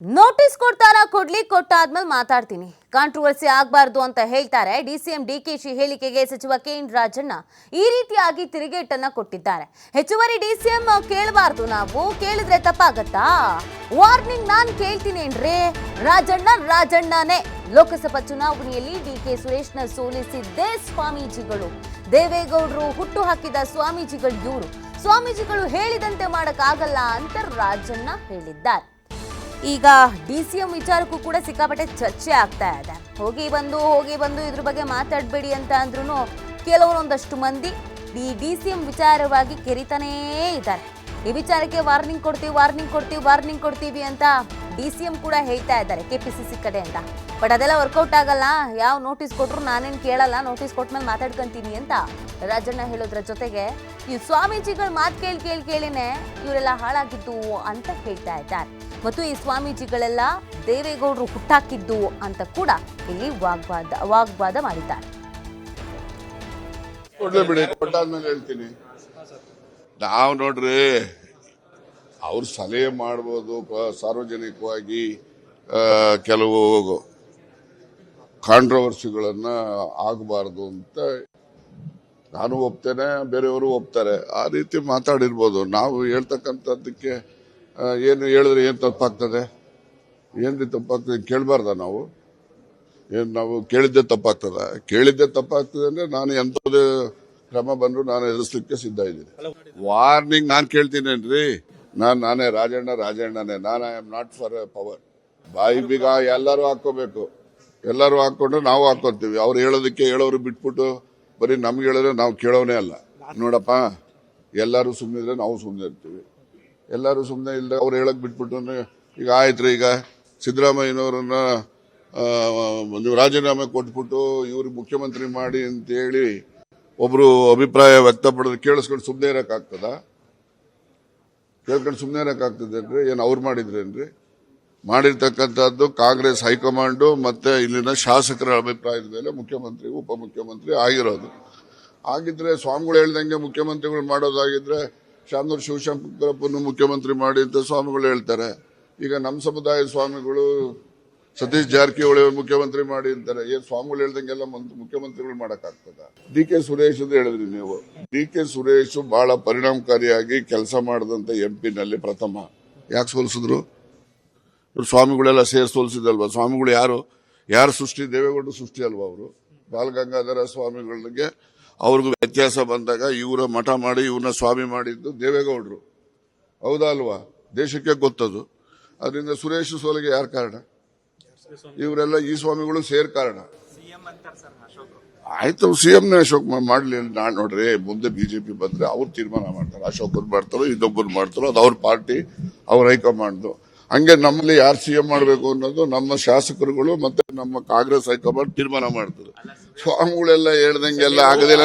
Notice ಕೊಡ್ತಾರಾ ಕೊಡ್ಲಿ ಕೊಟ್ಟಾದ್ಮೇಲೆ ಮಾತಾಡ್ತೀನಿ ಕಾಂಟ್ರವರ್ಸಿ ಆಗಬಾರದು ಅಂತ ಹೇಳ್ತಾರೆ ಡಿಸಿಎಂ ಡಿಕೆಶಿ ಹೇಳಿಕೆಗೆ ಸಚಿವ ಕೆಎನ್ ರಾಜಣ್ಣ ಈ ರೀತಿಯಾಗಿ ತಿರುಗೇಟನ್ನ ಕೊಟ್ಟಿದ್ದಾರೆ ಹೆಚ್ಚುವರಿ ಡಿಸಿಎಂ ಕೇಳಬಾರದು ನಾವು ಕೇಳಿದ್ರೆ ತಪ್ಪಾಗತ್ತಾ ವಾರ್ನಿಂಗ್ ನಾನು ಕೇಳ್ತೀನೇನ್ರಿ ರಾಜಣ್ಣನೇ ಲೋಕಸಭಾ ಚುನಾವಣೆಯಲ್ಲಿ ಡಿಕೆ ಸುರೇಶ್ನ ಸೋಲಿಸಿದ್ದೇ ಸ್ವಾಮೀಜಿಗಳು ದೇವೇಗೌಡರು ಹುಟ್ಟು ಹಾಕಿದ ಸ್ವಾಮೀಜಿಗಳು ಇವರು ಸ್ವಾಮೀಜಿಗಳು ಹೇಳಿದಂತೆ ಮಾಡಕ್ಕಾಗಲ್ಲ ಅಂತ ರಾಜಣ್ಣ ಹೇಳಿದ್ದಾರೆ ಈಗ ಡಿಸಿಎಂ ವಿಚಾರಕ್ಕೂ ಕೂಡ ಸಿಕ್ಕಾಪಟ್ಟೆ ಚರ್ಚೆ ಆಗ್ತಾ ಇದೆ ಹೋಗಿ ಬಂದು ಇದ್ರ ಬಗ್ಗೆ ಮಾತಾಡಬೇಡಿ ಅಂತ ಅಂದ್ರೂ ಕೆಲವೊಂದಷ್ಟು ಮಂದಿ ಈ ಡಿಸಿಎಂ ವಿಚಾರವಾಗಿ ಕೆರಿತಾನೇ ಇದ್ದಾರೆ ಈ ವಿಚಾರಕ್ಕೆ ವಾರ್ನಿಂಗ್ ಕೊಡ್ತೀವಿ ಅಂತ ಡಿಸಿಎಂ ಕೂಡ ಹೇಳ್ತಾ ಇದ್ದಾರೆ ಕೆಪಿಸಿಸಿ ಕಡೆಯಿಂದ ಬಟ್ ಅದೆಲ್ಲ ವರ್ಕೌಟ್ ಆಗಲ್ಲ ಯಾವ ನೋಟಿಸ್ ಕೊಟ್ರು ನಾನೇನು ಕೇಳಲ್ಲ ನೋಟಿಸ್ ಕೊಟ್ಮೇಲೆ ಮಾತಾಡ್ಕೊಂತೀನಿ ಅಂತ ರಾಜಣ್ಣ ಹೇಳೋದ್ರ ಜೊತೆಗೆ ಈ ಸ್ವಾಮೀಜಿಗಳ ಮಾತು ಕೇಳಿನೇ ಇವರೆಲ್ಲ ಹಾಳಾಗಿದ್ದು ಅಂತ ಹೇಳ್ತಾ ಇದ್ದಾರೆ ಮತ್ತು ಈ ಸ್ವಾಮೀಜಿಗಳೆಲ್ಲ ದೇವೇಗೌಡರು ಹುಟ್ಟಾಕಿದ್ದು ಅಂತ ಕೂಡ ಇಲ್ಲಿ ವಾಗ್ವಾದ ಮಾಡಿದ್ದಾರೆ. ಹೇಳ್ತೀನಿ ನಾವು ನೋಡ್ರಿ ಅವ್ರು ಸಲಹೆ ಮಾಡ್ಬೋದು ಸಾರ್ವಜನಿಕವಾಗಿ ಕೆಲವು ಕಾಂಟ್ರವರ್ಸಿಗಳನ್ನ ಆಗಬಾರ್ದು ಅಂತ ನಾನು ಒಪ್ತೇನೆ, ಬೇರೆಯವರು ಒಪ್ತಾರೆ. ಆ ರೀತಿ ಮಾತಾಡಿರ್ಬೋದು. ನಾವು ಹೇಳ್ತಕ್ಕಂಥದ್ದಕ್ಕೆ ಏನು ಹೇಳಿದ್ರೆ ಏನ್ ತಪ್ಪಾಗ್ತದೆ, ಏನ್ರಿ ತಪ್ಪಾಗ್ತದೆ ಕೇಳಬಾರ್ದ ನಾವು? ನಾವು ಕೇಳಿದ್ದೆ ತಪ್ಪಾಗ್ತದೆ ಅಂದ್ರೆ ನಾನು ಎಂಥದ್ದು ಕ್ರಮ ಬಂದ್ರು ನಾನು ಎದುರಿಸಲಿಕ್ಕೆ ಸಿದ್ಧ ಇದ್ದೀನಿ. ವಾರ್ನಿಂಗ್ ನಾನು ಕೇಳ್ತೀನೇನ್ರಿ? ನಾನೇ ರಾಜಣ್ಣನೇ. ನಾನು I am not for power. ಬಾಯಿ ಬೀಗ ಎಲ್ಲರೂ ಹಾಕೋಬೇಕು, ಎಲ್ಲರೂ ಹಾಕೊಂಡ್ರೆ ನಾವು ಹಾಕೋತೀವಿ. ಅವ್ರು ಹೇಳೋರು ಬಿಟ್ಬಿಟ್ಟು ಬರೀ ನಮ್ಗೆ ಹೇಳಿದ್ರೆ ನಾವು ಕೇಳೋನೇ ಅಲ್ಲ. ನೋಡಪ್ಪ, ಎಲ್ಲರೂ ಸುಮ್ಮನಿದ್ರೆ ನಾವು ಸುಮ್ಮನೆ ಇರ್ತೀವಿ, ಎಲ್ಲರೂ ಸುಮ್ಮನೆ ಇಲ್ಲ ಅವ್ರು ಹೇಳಕ್ ಬಿಟ್ಬಿಟ್ಟು ಈಗ ಆಯ್ತ್ರಿ. ಈಗ ಸಿದ್ದರಾಮಯ್ಯನವರನ್ನ ನೀವು ರಾಜೀನಾಮೆ ಕೊಟ್ಬಿಟ್ಟು ಇವ್ರಿಗೆ ಮುಖ್ಯಮಂತ್ರಿ ಮಾಡಿ ಅಂತ ಹೇಳಿ ಒಬ್ರು ಅಭಿಪ್ರಾಯ ವ್ಯಕ್ತಪಡೋದು ಕೇಳಿಸ್ಕೊಂಡು ಸುಮ್ಮನೆ ಇರಕ್ಕಾಗ್ತದ? ಕೇಳ್ಕೊಂಡು ಸುಮ್ಮನೆ ಇರಕ್ಕಾಗ್ತದೇನ್ರಿ? ಏನ್ ಅವ್ರು ಮಾಡಿದ್ರೇನ್ರಿ? ಮಾಡಿರ್ತಕ್ಕಂಥದ್ದು ಕಾಂಗ್ರೆಸ್ ಹೈಕಮಾಂಡ್ ಮತ್ತೆ ಇಲ್ಲಿನ ಶಾಸಕರ ಅಭಿಪ್ರಾಯದ ಮೇಲೆ ಮುಖ್ಯಮಂತ್ರಿ ಉಪಮುಖ್ಯಮಂತ್ರಿ ಆಗಿರೋದು. ಆಗಿದ್ರೆ ಸ್ವಾಮಿಗಳು ಹೇಳ್ದಂಗೆ ಮುಖ್ಯಮಂತ್ರಿಗಳು ಮಾಡೋದಾಗಿದ್ರೆ ಶಾಮನೂರು ಶಿವಶಂಕರಪ್ಪನ್ನು ಮುಖ್ಯಮಂತ್ರಿ ಮಾಡಿ ಅಂತ ಸ್ವಾಮಿಗಳು ಹೇಳ್ತಾರೆ. ಈಗ ನಮ್ಮ ಸಮುದಾಯದ ಸ್ವಾಮಿಗಳು ಸತೀಶ್ ಜಾರಕಿಹೊಳಿ ಮುಖ್ಯಮಂತ್ರಿ ಮಾಡಿ ಅಂತಾರೆ. ಏನ್ ಸ್ವಾಮಿಗಳು ಹೇಳ್ದಂಗೆಲ್ಲ ಮುಖ್ಯಮಂತ್ರಿಗಳು ಮಾಡಕ್ಕಾಗ್ತದ? ಡಿ.ಕೆ. ಸುರೇಶ್ ಅಂತ ಹೇಳಿದ್ರಿ ನೀವು. ಡಿ.ಕೆ. ಸುರೇಶ್ ಬಹಳ ಪರಿಣಾಮಕಾರಿಯಾಗಿ ಕೆಲಸ ಮಾಡಿದಂತ ಎಂಪಿನಲ್ಲಿ ಪ್ರಥಮ. ಯಾಕೆ ಸೋಲಿಸಿದ್ರು? ಇವ್ರು ಸ್ವಾಮಿಗಳೆಲ್ಲ ಸೇರಿ ಸೋಲಿಸಿದಲ್ವಾ? ಸ್ವಾಮಿಗಳು ಯಾರು ಸೃಷ್ಟಿ? ದೇವೇಗೌಡ ಸೃಷ್ಟಿ ಅಲ್ವಾ ಅವರು? ಬಾಲಗಂಗಾಧರ ಸ್ವಾಮಿಗಳಿಗೆ ಅವ್ರಿಗೂ ವ್ಯತ್ಯಾಸ ಬಂದಾಗ ಇವರ ಮಠ ಮಾಡಿ ಇವ್ರನ್ನ ಸ್ವಾಮಿ ಮಾಡಿದ್ದು ದೇವೇಗೌಡರು, ಹೌದಾ ಅಲ್ವಾ? ದೇಶಕ್ಕೆ ಗೊತ್ತದು. ಅದರಿಂದ ಸುರೇಶ್ ಸೋಲಿಗೆ ಯಾರು ಕಾರಣ? ಇವರೆಲ್ಲ ಈ ಸ್ವಾಮಿಗಳು ಸೇರ್ ಕಾರಣ. ಆಯ್ತು, ಸಿಎಂನೇ ಅಶೋಕ್ ಮಾಡ್ಲಿ. ನಾಳೆ ನೋಡ್ರಿ, ಮುಂದೆ ಬಿಜೆಪಿ ಬಂದ್ರೆ ಅವ್ರು ತೀರ್ಮಾನ ಮಾಡ್ತಾರೆ. ಅಶೋಕ್ ಮಾಡ್ತಾರೋ ಇನ್ನೊಬ್ಬರು ಮಾಡ್ತಾರೋ ಅದು ಅವ್ರ ಪಾರ್ಟಿ, ಅವ್ರ ಹೈಕಮಾಂಡ್. ಹಂಗೆ ನಮ್ಮಲ್ಲಿ ಯಾರು ಸಿಎಂ ಮಾಡಬೇಕು ಅನ್ನೋದು ನಮ್ಮ ಶಾಸಕರುಗಳು ಮತ್ತೆ ನಮ್ಮ ಕಾಂಗ್ರೆಸ್ ಹೈಕಮಾಂಡ್ ತೀರ್ಮಾನ ಮಾಡ್ತಾರೆ. ಸ್ವಾಮಿಗಳೆಲ್ಲ ಹೇಳ್ದಂಗೆಲ್ಲ ಆಗದಿಲ್ಲ.